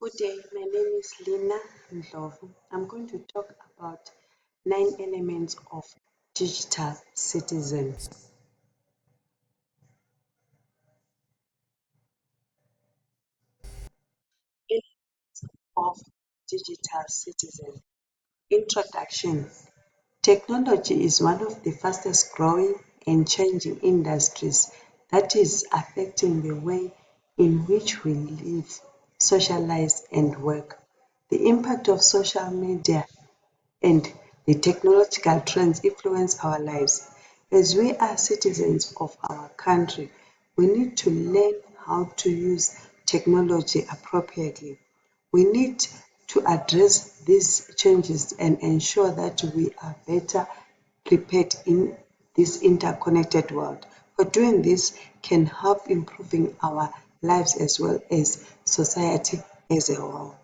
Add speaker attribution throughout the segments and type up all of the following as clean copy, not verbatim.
Speaker 1: Good day, my name is Lina Ndlovu. I'm going to talk about 9 elements of digital citizen. Elements of digital citizen. Introduction. Technology is one of the fastest growing and changing industries that is affecting the way in which we live, socialize, and work. The impact of social media and the technological trends influence our lives. As we are citizens of our country, we need to learn how to use technology appropriately. We need to address these changes and ensure that we are better prepared in this interconnected world. For doing this can help improving our lives as well as society as a whole.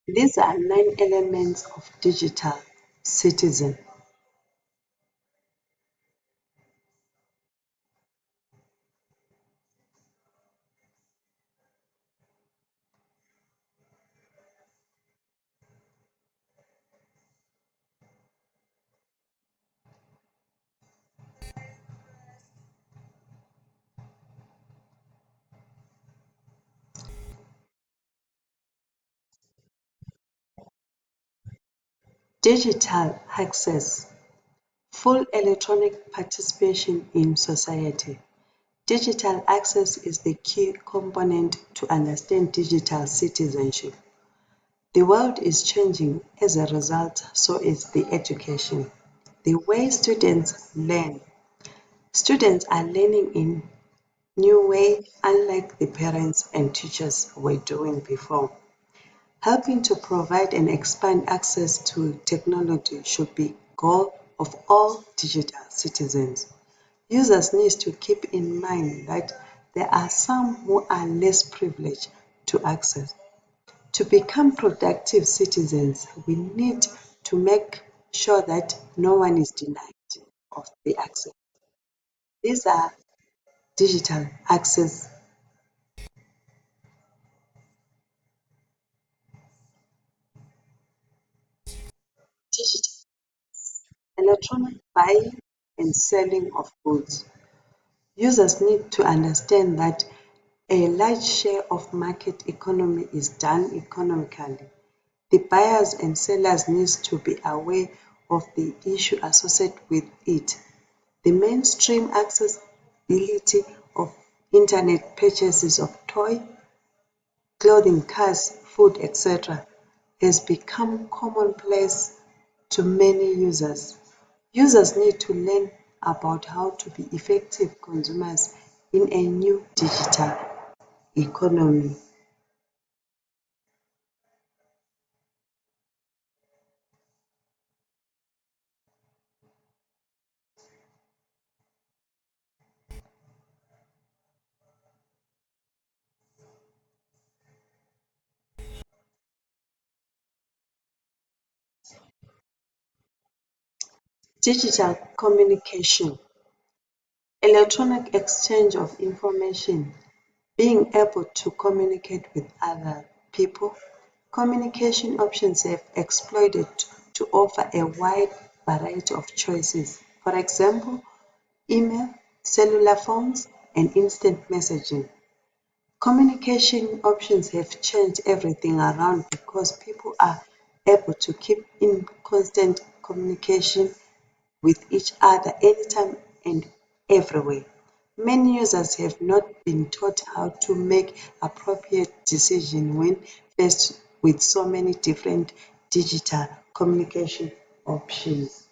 Speaker 1: These are 9 elements of digital citizen. Digital access, full electronic participation in society. Digital access is the key component to understand digital citizenship. The world is changing. As a result, so is the education. The way students learn. Students are learning in new way unlike the parents and teachers were doing before. Helping to provide and expand access to technology should be goal of all digital citizens. Users need to keep in mind that there are some who are less privileged to access. To become productive citizens, we need to make sure that no one is denied of the access. These are digital access, digital electronic buying and selling of goods. Users need to understand that a large share of market economy is done economically. The buyers and sellers need to be aware of the issue associated with it. The mainstream accessibility of internet purchases of toy, clothing, cars, food, etc. has become commonplace to many users. Users need to learn about how to be effective consumers in a new digital economy. Digital communication, electronic exchange of information, being able to communicate with other people. Communication options have exploited to offer a wide variety of choices. For example, email, cellular phones, and instant messaging. Communication options have changed everything around because people are able to keep in constant communication with each other anytime and everywhere. Many users have not been taught how to make appropriate decisions when faced with so many different digital communication options.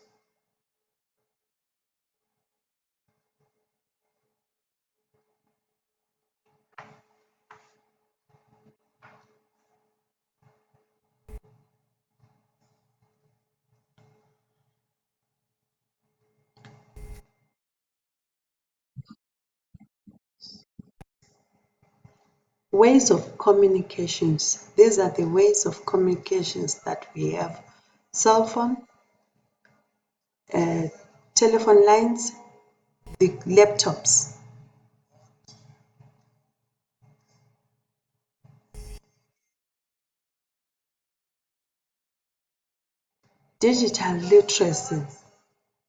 Speaker 1: Ways of communications. These are the ways of communications that we have. Cell phone, uh, telephone lines, the laptops. Digital literacy,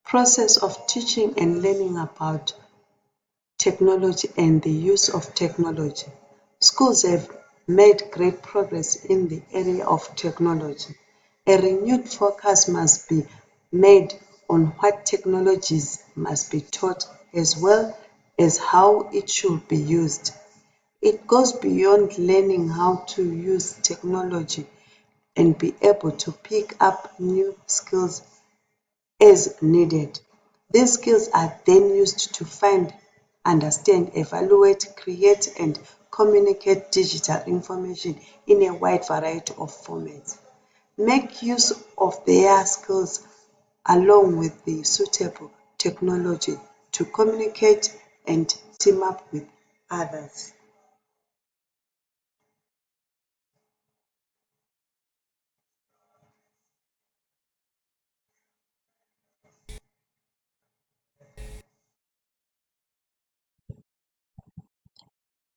Speaker 1: process of teaching and learning about technology and the use of technology. Schools have made great progress in the area of technology. A renewed focus must be made on what technologies must be taught as well as how it should be used. It goes beyond learning how to use technology and be able to pick up new skills as needed. These skills are then used to find, understand, evaluate, create, and communicate digital information in a wide variety of formats. Make use of their skills along with the suitable technology to communicate and team up with others.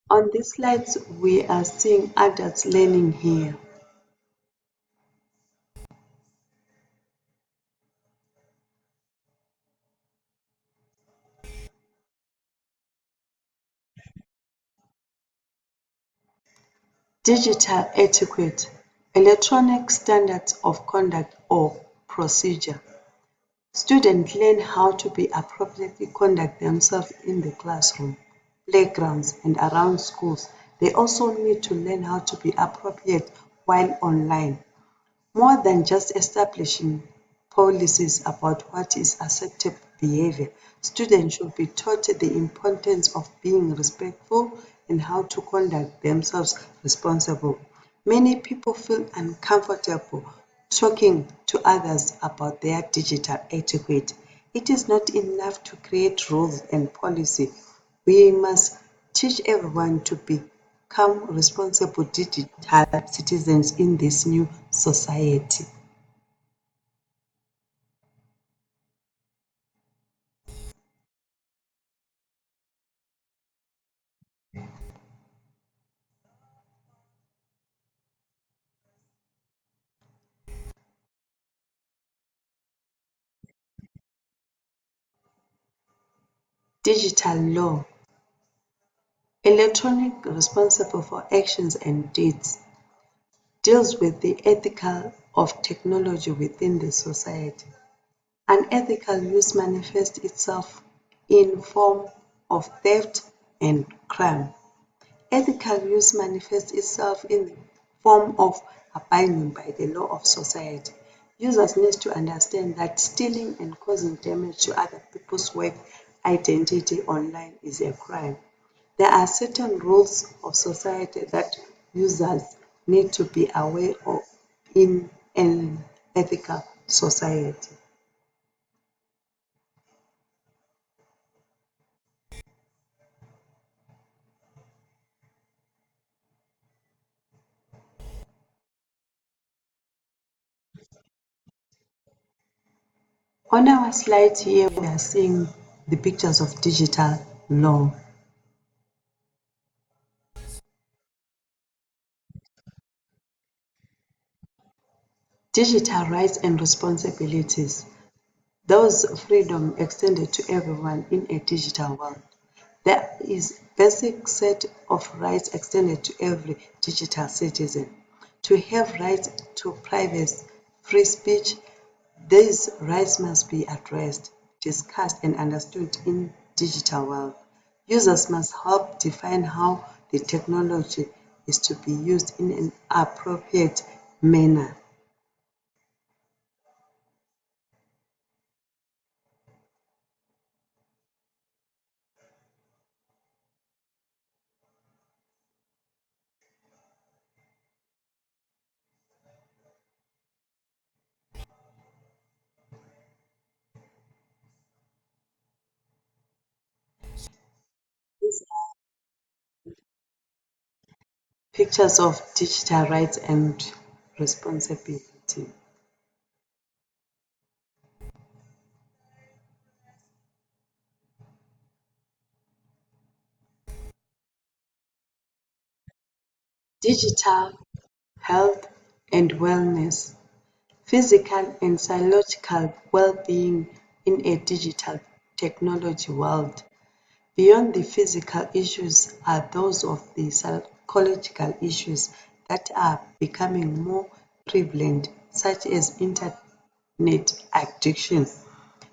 Speaker 1: On these slides, we are seeing adults learning here. Digital etiquette, electronic standards of conduct or procedure. Students learn how to be appropriately conduct themselves in the classroom, playgrounds, and around schools. They also need to learn how to be appropriate while online. More than just establishing policies about what is acceptable behavior, students should be taught the importance of being respectful and how to conduct themselves responsibly. Many people feel uncomfortable talking to others about their digital etiquette. It is not enough to create rules and policy. We must teach everyone to become responsible digital citizens in this new society. Digital law, electronic responsible for actions and deeds, deals with the ethical of technology within the society. Unethical use manifests itself in form of theft and crime. Ethical use manifests itself in the form of abiding by the law of society. Users need to understand that stealing and causing damage to other people's work identity online is a crime. There are certain rules of society that users need to be aware of in an ethical society. On our slide here, we are seeing the pictures of digital law. Digital rights and responsibilities. Those freedom extended to everyone in a digital world. There is basic set of rights extended to every digital citizen. To have rights to privacy, free speech, these rights must be addressed, discussed, and understood in digital world. Users must help define how the technology is to be used in an appropriate manner. Pictures of digital rights and responsibility. Digital health and wellness. Physical and psychological well-being in a digital technology world. Beyond the physical issues are those of the psychological issues that are becoming more prevalent, such as internet addiction.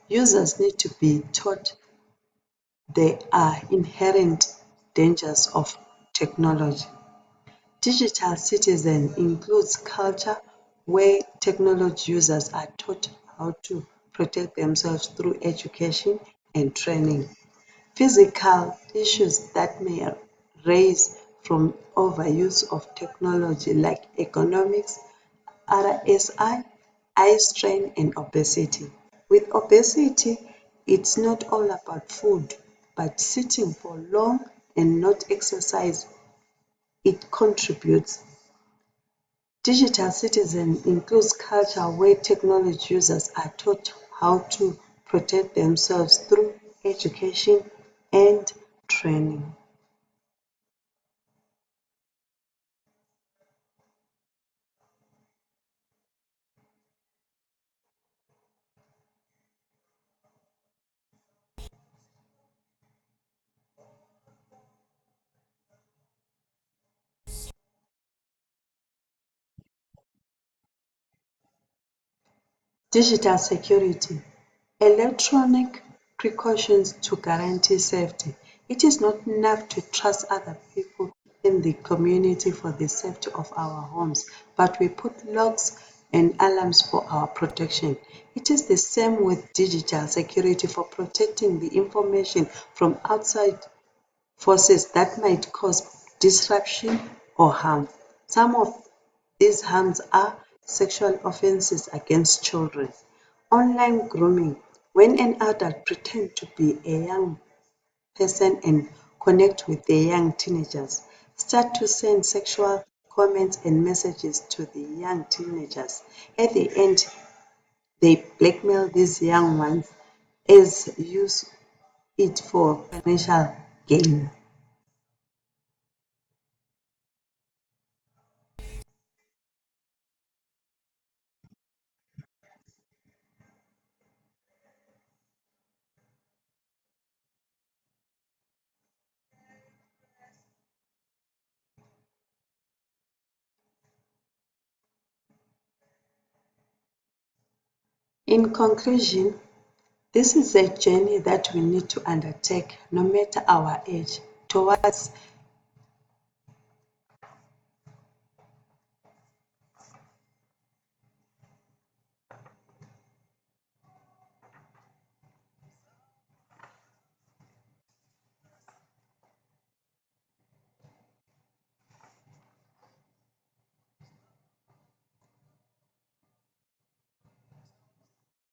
Speaker 1: Users need to be taught there are inherent dangers of technology. Digital citizen includes culture where technology users are taught how to protect themselves through education and training. Physical issues that may arise from overuse of technology like economics, RSI, eye strain, and obesity. With obesity, it's not all about food, but sitting for long and not exercise, it contributes. Digital citizen includes culture where technology users are taught how to protect themselves through education and training. Digital security. Electronic precautions to guarantee safety. It is not enough to trust other people in the community for the safety of our homes, but we put locks and alarms for our protection. It is the same with digital security for protecting the information from outside forces that might cause disruption or harm. Some of these harms are sexual offenses against children, online grooming, when an adult pretends to be a young person and connect with the young teenagers, start to send sexual comments and messages to the young teenagers. At the end, they blackmail these young ones as use it for financial gain. In conclusion, this is a journey that we need to undertake, no matter our age, towards